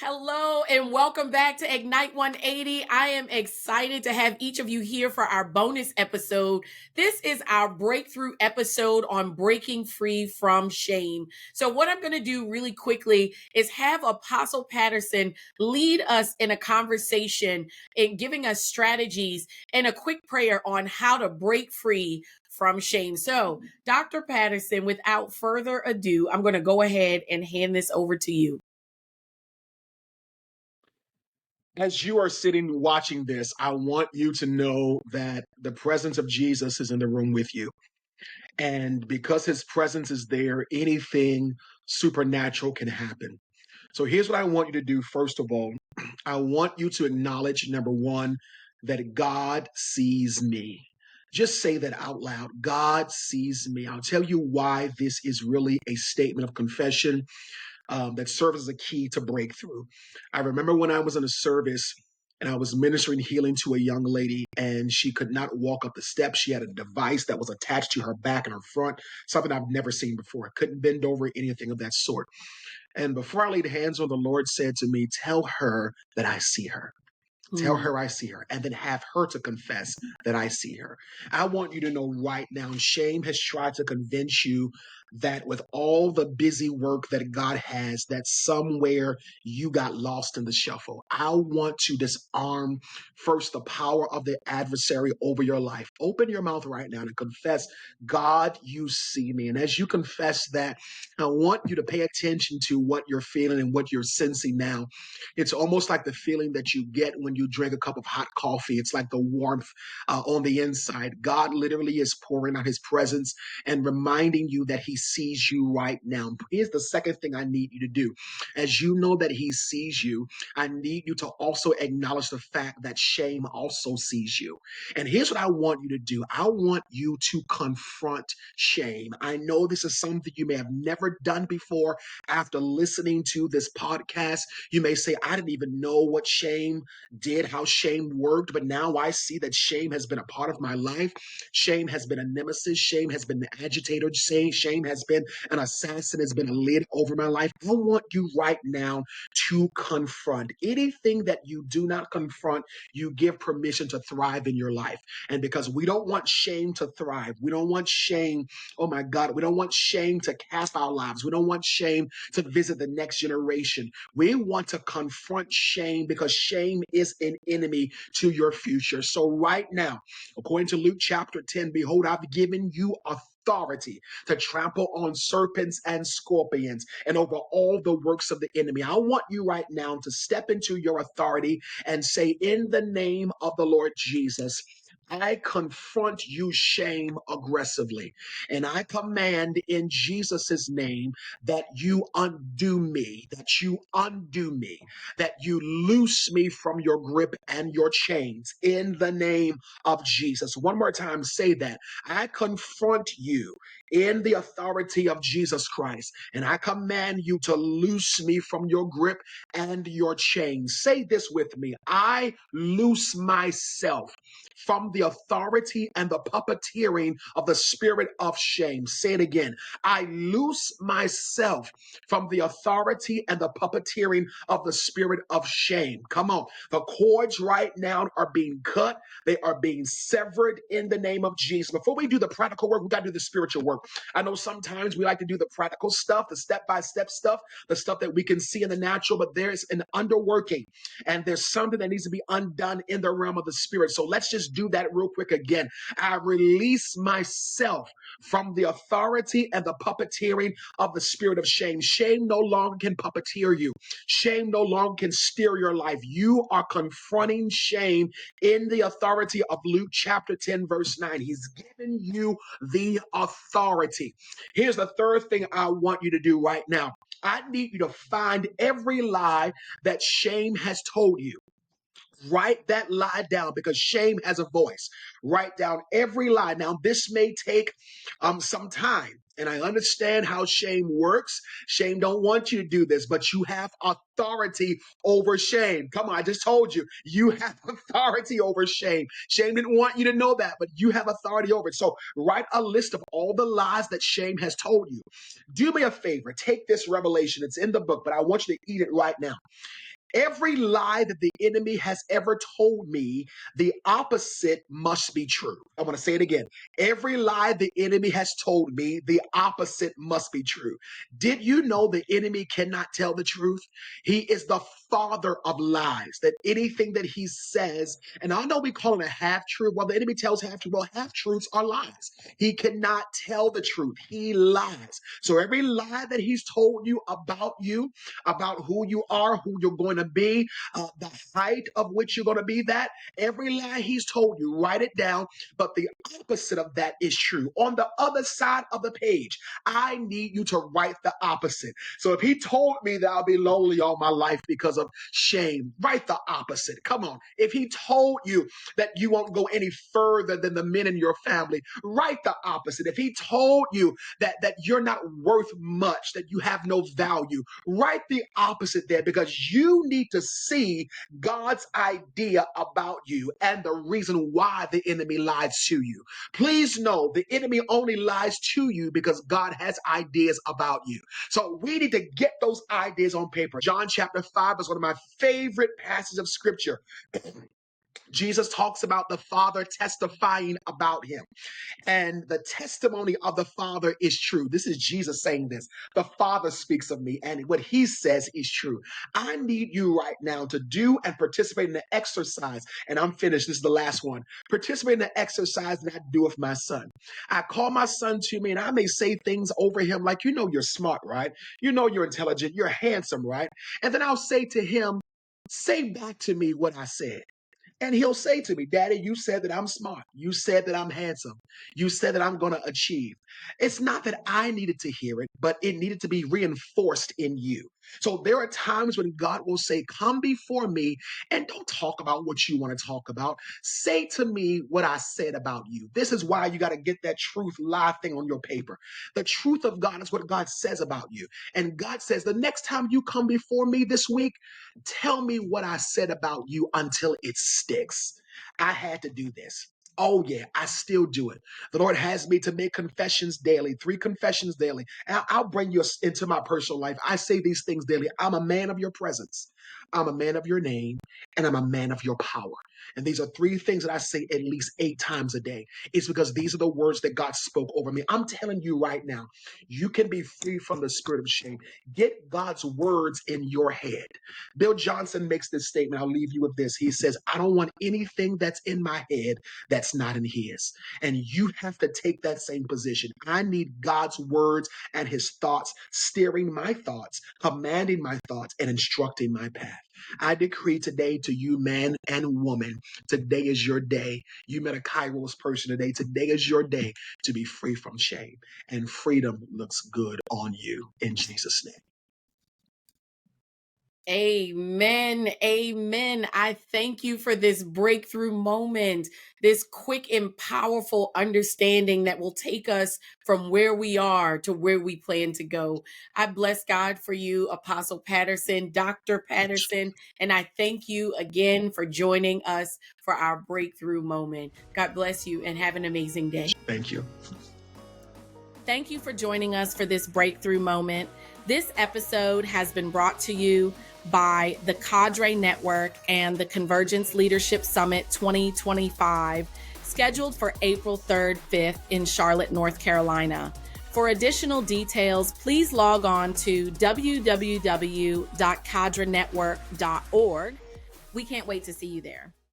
Hello and welcome back to Ignite 180. I am excited to have each of you here for our bonus episode. This is our breakthrough episode on breaking free from shame. So what I'm going to do really quickly is have Apostle Patterson lead us in a conversation and giving us strategies and a quick prayer on how to break free from shame. So, Dr. Patterson, without further ado, I'm going to go ahead and hand this over to you. As you are sitting watching this, I want you to know that the presence of Jesus is in the room with you. And because his presence is there, anything supernatural can happen. So here's what I want you to do. First of all, I want you to acknowledge, number one, that God sees me. Just say that out loud. God sees me. I'll tell you why this is really a statement of confession that serves as a key to breakthrough. I remember when I was in a service and I was ministering healing to a young lady, and she could not walk up the steps. She had a device that was attached to her back and her front, something I've never seen before. I couldn't bend over, anything of that sort. And before I laid hands on, the Lord said to me, "Tell her that I see her." Tell her I see her, and then have her to confess that I see her. I want you to know right now, shame has tried to convince you that with all the busy work that God has, that somewhere you got lost in the shuffle. I want to disarm first the power of the adversary over your life. Open your mouth right now and confess, God, you see me. And as you confess that, I want you to pay attention to what you're feeling and what you're sensing now. It's almost like the feeling that you get when you drink a cup of hot coffee. It's like the warmth on the inside. God literally is pouring out his presence and reminding you that he sees you right now. Here's the second thing I need you to do. As you know that he sees you, I need you to also acknowledge the fact that shame also sees you. And here's what I want you to do. I want you to confront shame. I know this is something you may have never done before. After listening to this podcast, you may say, I didn't even know what shame did, how shame worked, but now I see that shame has been a part of my life. Shame has been a nemesis. Shame has been the agitator. Shame has been an assassin, has been a lid over my life. I want you right now to confront anything that you do not confront. You give permission to thrive in your life. And because we don't want shame to thrive, we don't want shame, oh my God, we don't want shame to cast our lives. We don't want shame to visit the next generation. We want to confront shame because shame is an enemy to your future. So right now, according to Luke chapter 10, behold, I've given you authority to trample on serpents and scorpions and over all the works of the enemy. I want you right now to step into your authority and say, in the name of the Lord Jesus, I confront you, shame, aggressively. And I command in Jesus' name that you undo me, that you loose me from your grip and your chains in the name of Jesus. One more time, say that. I confront you in the authority of Jesus Christ, and I command you to loose me from your grip and your chains. Say this with me. I loose myself from the authority and the puppeteering of the spirit of shame. Say it again. I loose myself from the authority and the puppeteering of the spirit of shame. Come on. The cords right now are being cut. They are being severed in the name of Jesus. Before we do the practical work, we got to do the spiritual work. I know sometimes we like to do the practical stuff, the step-by-step stuff, the stuff that we can see in the natural, but there's an underworking and there's something that needs to be undone in the realm of the spirit. So let's just do that real quick again. I release myself from the authority and the puppeteering of the spirit of shame. Shame no longer can puppeteer you. Shame no longer can steer your life. You are confronting shame in the authority of Luke chapter 10, verse 9. He's given you the authority. Here's the third thing I want you to do right now. I need you to find every lie that shame has told you. Write that lie down because shame has a voice. Write down every lie. Now, this may take some time. And I understand how shame works. Shame don't want you to do this, but you have authority over shame. Come on, I just told you, you have authority over shame. Shame didn't want you to know that, but you have authority over it. So write a list of all the lies that shame has told you. Do me a favor, take this revelation. It's in the book, but I want you to eat it right now. Every lie that the enemy has ever told me, the opposite must be true. I want to say it again. Every lie the enemy has told me, the opposite must be true. Did you know the enemy cannot tell the truth? He is the father of lies, that anything that he says, and I know we call it a half truth. Well, the enemy tells half truth. Well, half truths are lies. He cannot tell the truth. He lies. So every lie that he's told you, about who you are, who you're going to be, the height of which you're going to be, that every lie he's told you, write it down. But the opposite of that is true. On the other side of the page, I need you to write the opposite. So if he told me that I'll be lonely all my life because of shame, write the opposite. Come on. If he told you that you won't go any further than the men in your family, write the opposite. If he told you that you're not worth much, that you have no value, write the opposite there, because you need to see God's idea about you and the reason why the enemy lies to you. Please know the enemy only lies to you because God has ideas about you. So we need to get those ideas on paper. John chapter 5 is one of my favorite passages of scripture. Jesus talks about the Father testifying about him. And the testimony of the Father is true. This is Jesus saying this. The Father speaks of me, and what he says is true. I need you right now to do and participate in the exercise. And I'm finished. This is the last one. Participate in the exercise that I do with my son. I call my son to me, and I may say things over him like, you know, you're smart, right? You know, you're intelligent. You're handsome, right? And then I'll say to him, say back to me what I said. And he'll say to me, Daddy, you said that I'm smart. You said that I'm handsome. You said that I'm going to achieve. It's not that I needed to hear it, but it needed to be reinforced in you. So there are times when God will say, come before me and don't talk about what you want to talk about. Say to me what I said about you. This is why you got to get that truth lie thing on your paper. The truth of God is what God says about you. And God says, the next time you come before me this week, tell me what I said about you until it sticks. I had to do this. Oh, yeah, I still do it. The Lord has me to make confessions daily, 3 confessions daily. And I'll bring you into my personal life. I say these things daily. I'm a man of your presence. I'm a man of your name, and I'm a man of your power. And these are 3 things that I say at least 8 times a day. It's because these are the words that God spoke over me. I'm telling you right now, you can be free from the spirit of shame. Get God's words in your head. Bill Johnson makes this statement. I'll leave you with this. He says, I don't want anything that's in my head that's not in his. And you have to take that same position. I need God's words and his thoughts steering my thoughts, commanding my thoughts, and instructing my path. I decree today to you, man and woman, today is your day. You met a Kairos person today. Today is your day to be free from shame. And freedom looks good on you in Jesus' name. Amen. Amen. I thank you for this breakthrough moment, this quick and powerful understanding that will take us from where we are to where we plan to go. I bless God for you, Apostle Patterson, Dr. Patterson, and I thank you again for joining us for our breakthrough moment. God bless you and have an amazing day. Thank you. Thank you for joining us for this breakthrough moment. This episode has been brought to you by the Cadre Network and the Convergence Leadership Summit 2025, scheduled for April 3rd, 5th in Charlotte, North Carolina. For additional details, please log on to www.cadrenetwork.org. We can't wait to see you there.